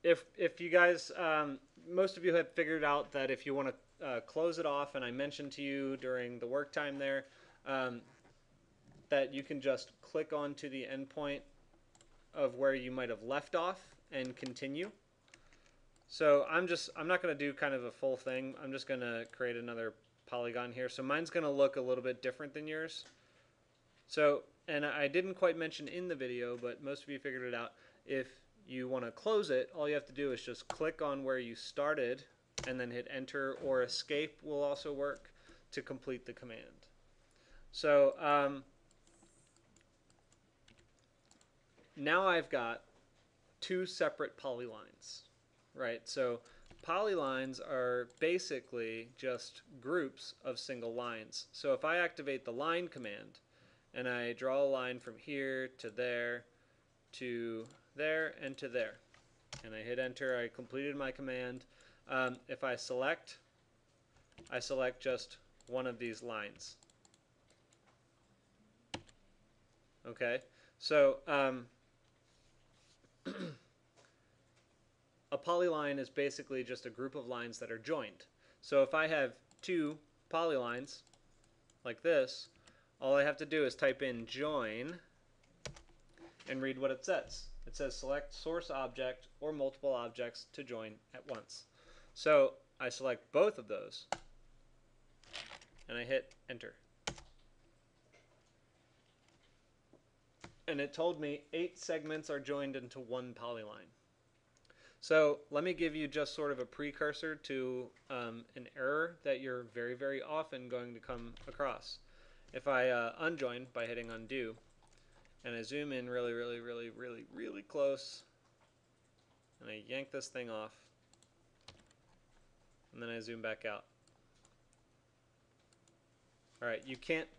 if you guys, most of you have figured out that if you want to close it off, and I mentioned to you during the work time there, um, that you can just click onto the endpoint of where you might have left off and continue. So I'm not going to do kind of a full thing. I'm just going to create another polygon here. So mine's going to look a little bit different than yours. So, and I didn't quite mention in the video, but most of you figured it out. If you want to close it, all you have to do is just click on where you started and then hit enter, or escape will also work to complete the command. So now I've got two separate polylines, right? So polylines are basically just groups of single lines. So if I activate the line command and I draw a line from here to there and to there, and I hit enter, I completed my command. If I select just one of these lines. Okay, so a polyline is basically just a group of lines that are joined. So if I have two polylines like this, all I have to do is type in join and read what it says. It says select source object or multiple objects to join at once. So I select both of those and I hit enter. And it told me 8 segments are joined into one polyline. So let me give you just sort of a precursor to an error that you're very, very often going to come across. If I unjoin by hitting undo, and I zoom in really, really, really, really, really close, and I yank this thing off, and then I zoom back out. All right, you cannot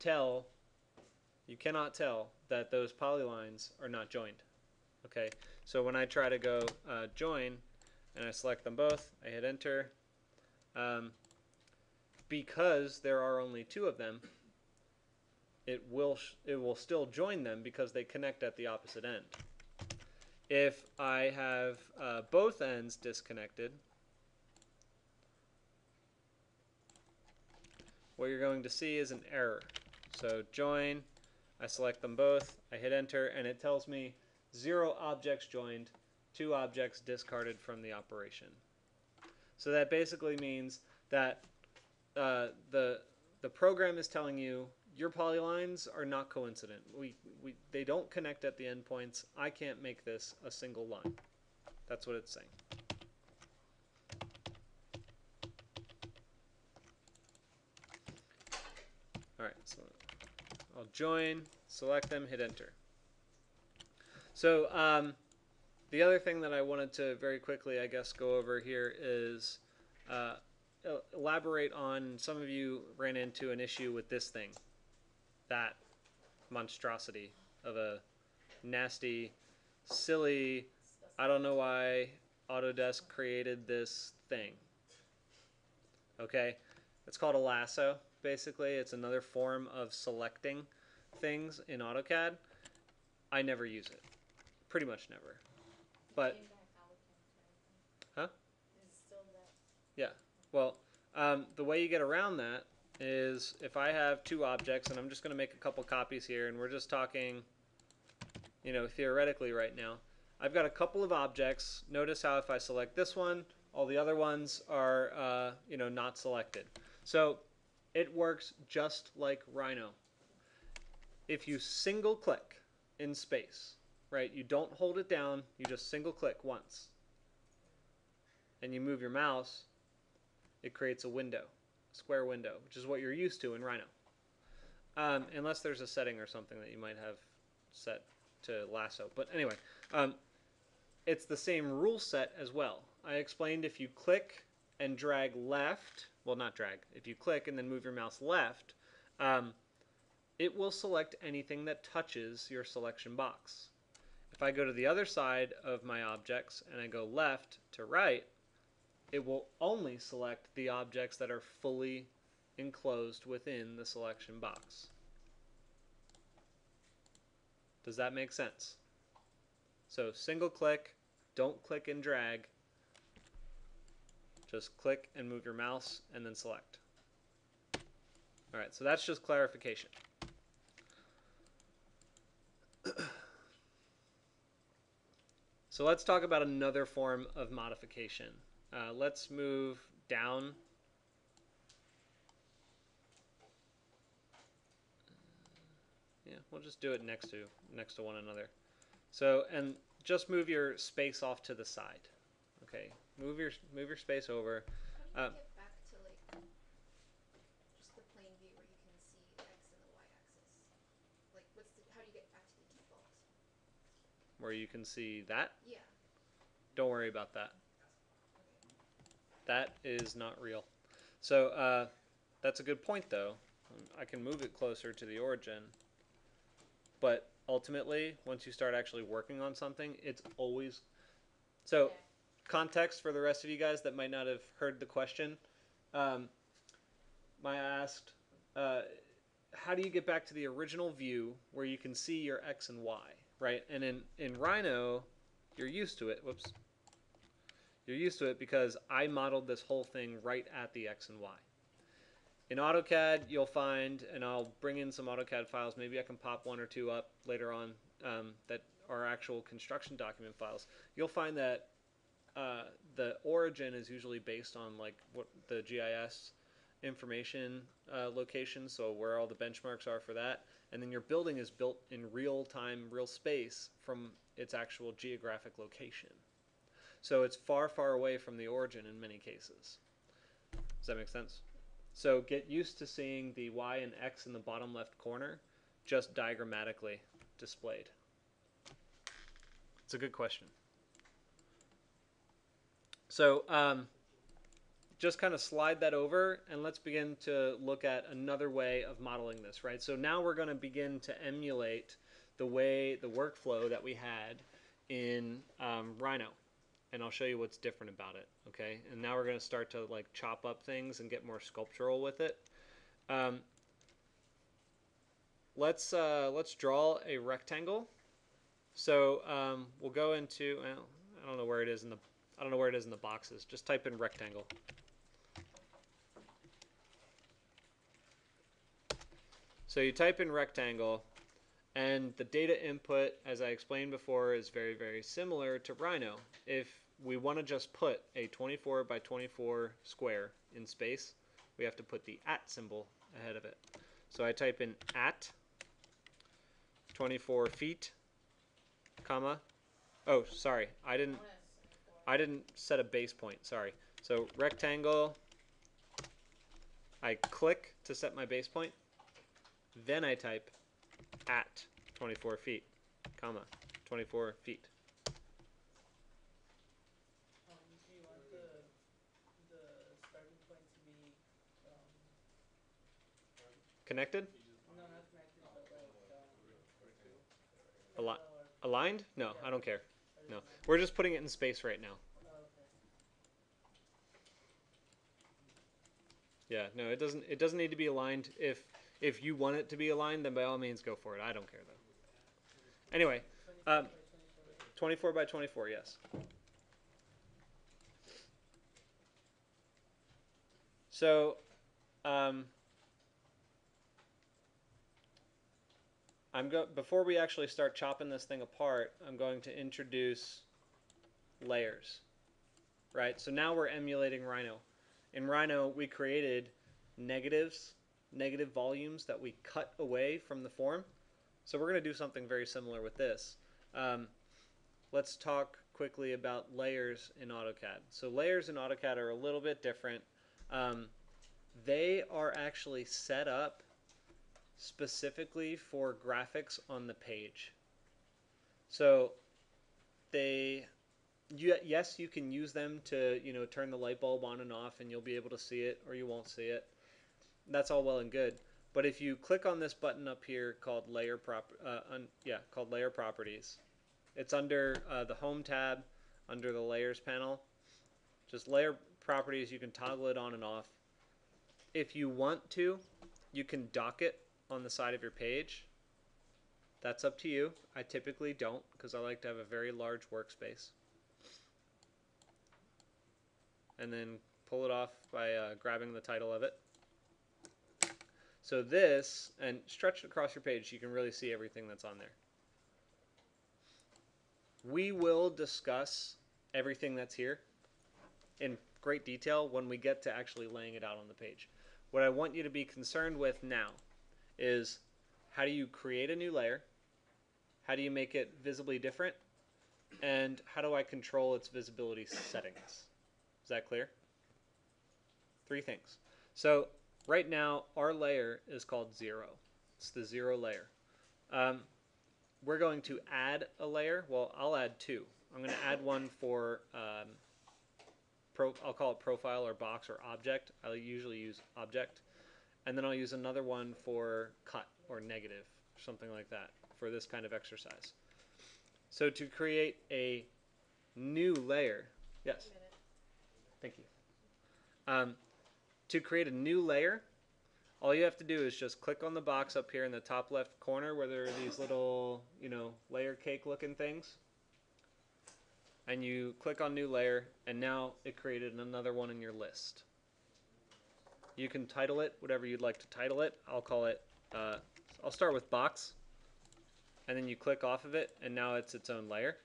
tell that those polylines are not joined. Okay, so when I try to go join and I select them both, I hit enter. Because there are only 2 of them, it will still join them because they connect at the opposite end. If I have both ends disconnected, what you're going to see is an error. So join, I select them both, I hit enter, and it tells me 0 objects joined, 2 objects discarded from the operation. So that basically means that the program is telling you your polylines are not coincident. They don't connect at the endpoints. I can't make this a single line. That's what it's saying. All right, so I'll join, select them, hit enter. So the other thing that I wanted to very quickly, I guess, go over here is elaborate on, some of you ran into an issue with this thing, that monstrosity of a nasty, silly, I don't know why Autodesk created this thing. Okay, it's called a lasso. Basically, it's another form of selecting things in AutoCAD. I never use it, pretty much never. But huh? Yeah. Well, the way you get around that is if I have 2 objects, and I'm just going to make a couple copies here, and we're just talking, you know, theoretically right now. I've got a couple of objects. Notice how if I select this one, all the other ones are, you know, not selected. So it works just like Rhino. If you single click in space, right, you don't hold it down, you just single click once, and you move your mouse, it creates a window, a square window, which is what you're used to in Rhino. Unless there's a setting or something that you might have set to lasso. But anyway, it's the same rule set as well. I explained if you click and drag left, well, not drag, if you click and then move your mouse left, it will select anything that touches your selection box. If I go to the other side of my objects and I go left to right, it will only select the objects that are fully enclosed within the selection box. Does that make sense? So single click don't click and drag. Just click and move your mouse and then select. All right, so that's just clarification. So let's talk about another form of modification. Let's move down. Yeah, we'll just do it next to one another. So, and just move your space off to the side. Okay, move your space over. How do you get back to like just the plain view where you can see the x and the y axis? Like, how do you get back to the default? Where you can see that? Yeah. Don't worry about that. Okay. That is not real. So that's a good point, though. I can move it closer to the origin. But ultimately, once you start actually working on something, it's always... So, Yeah. context for the rest of you guys that might not have heard the question. Maya asked, how do you get back to the original view where you can see your X and Y, right? And in Rhino, you're used to it. Whoops. You're used to it because I modeled this whole thing right at the X and Y. In AutoCAD, you'll find, and I'll bring in some AutoCAD files, maybe I can pop one or two up later on that are actual construction document files. You'll find that the origin is usually based on like what the GIS information location, so where all the benchmarks are for that, and then your building is built in real time, real space from its actual geographic location. So it's far, far away from the origin in many cases. Does that make sense? So get used to seeing the Y and X in the bottom left corner just diagrammatically displayed. It's a good question. So just kind of slide that over and let's begin to look at another way of modeling this, right? So now we're going to begin to emulate the workflow that we had in Rhino. And I'll show you what's different about it, okay? And now we're going to start to like chop up things and get more sculptural with it. Let's draw a rectangle. So we'll go into, well, I don't know where it is in the boxes. Just type in rectangle. So you type in rectangle, and the data input, as I explained before, is very, very similar to Rhino. If we want to just put a 24 by 24 square in space, we have to put the at symbol ahead of it. So I type in at 24 feet, comma. Oh, sorry, I didn't set a base point. Sorry. So rectangle. I click to set my base point. Then I type at 24 feet, comma, 24 feet. Do you want the starting point to be Connected? no, not connected, but Al parallel or aligned? No, yeah, I don't care. or No, doesn't matter? we're just putting it in space right now. Oh, okay. Yeah, no, it doesn't need to be aligned. If you want it to be aligned, then by all means go for it. I don't care though. Anyway, 24 by 24. 24 by 24, yes. So, before we actually start chopping this thing apart, I'm going to introduce layers, right? So now we're emulating Rhino. In Rhino, we created negative volumes that we cut away from the form. So we're going to do something very similar with this. Let's talk quickly about layers in AutoCAD. So layers in AutoCAD are a little bit different. They are actually set up specifically for graphics on the page. So yes, you can use them to turn the light bulb on and off, and you'll be able to see it or you won't see it. That's all well and good. But if you click on this button up here called Layer Properties, it's under the Home tab, under the Layers panel. Just Layer Properties, you can toggle it on and off. If you want to, you can dock it on the side of your page. That's up to you. I typically don't because I like to have a very large workspace. and then pull it off by grabbing the title of it. So this, and stretch it across your page so you can really see everything that's on there. We will discuss everything that's here in great detail when we get to actually laying it out on the page. What I want you to be concerned with now is how do you create a new layer, how do you make it visibly different, and how do I control its visibility settings? Is that clear? 3 things. So right now our layer is called 0. It's the 0 layer. We're going to add a layer. Well, I'll add 2. I'm going to add one for I'll call it profile or box or object. I'll usually use object. And then I'll use another one for cut or negative, something like that, for this kind of exercise. So to create a new layer, yes? Thank you. To create a new layer, all you have to do is just click on the box up here in the top left corner where there are these little, layer cake looking things. And you click on new layer, and now it created another one in your list. You can title it whatever you'd like to title it. I'll call it, I'll start with box, and then you click off of it, and now it's its own layer.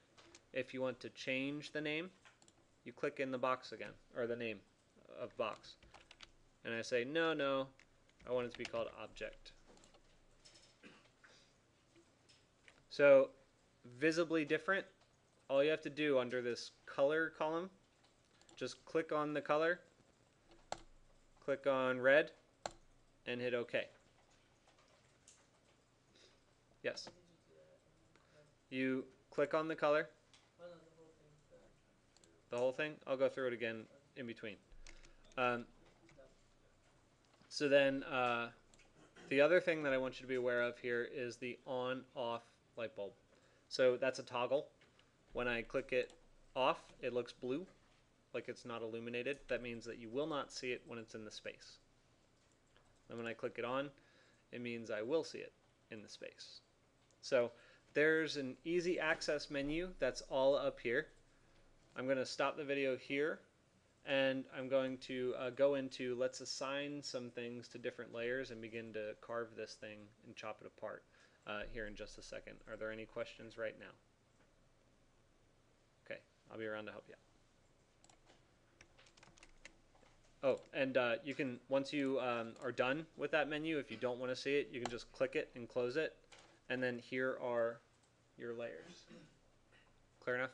If you want to change the name, you click in the box again, or the name of box. And I say, no, I want it to be called object. So, visibly different. All you have to do under this color column, just click on the color, click on red, and hit OK. Yes? You click on the color. The whole thing? I'll go through it again in between. So then the other thing that I want you to be aware of here is the on-off light bulb. So that's a toggle. When I click it off, it looks blue, like it's not illuminated. That means that you will not see it when it's in the space. And when I click it on, it means I will see it in the space. So there's an easy access menu that's all up here. I'm going to stop the video here, and I'm going to go into let's assign some things to different layers and begin to carve this thing and chop it apart here in just a second. Are there any questions right now? Okay, I'll be around to help you out. Oh, and you can, once you are done with that menu, if you don't want to see it, you can just click it and close it. And then here are your layers. Clear enough?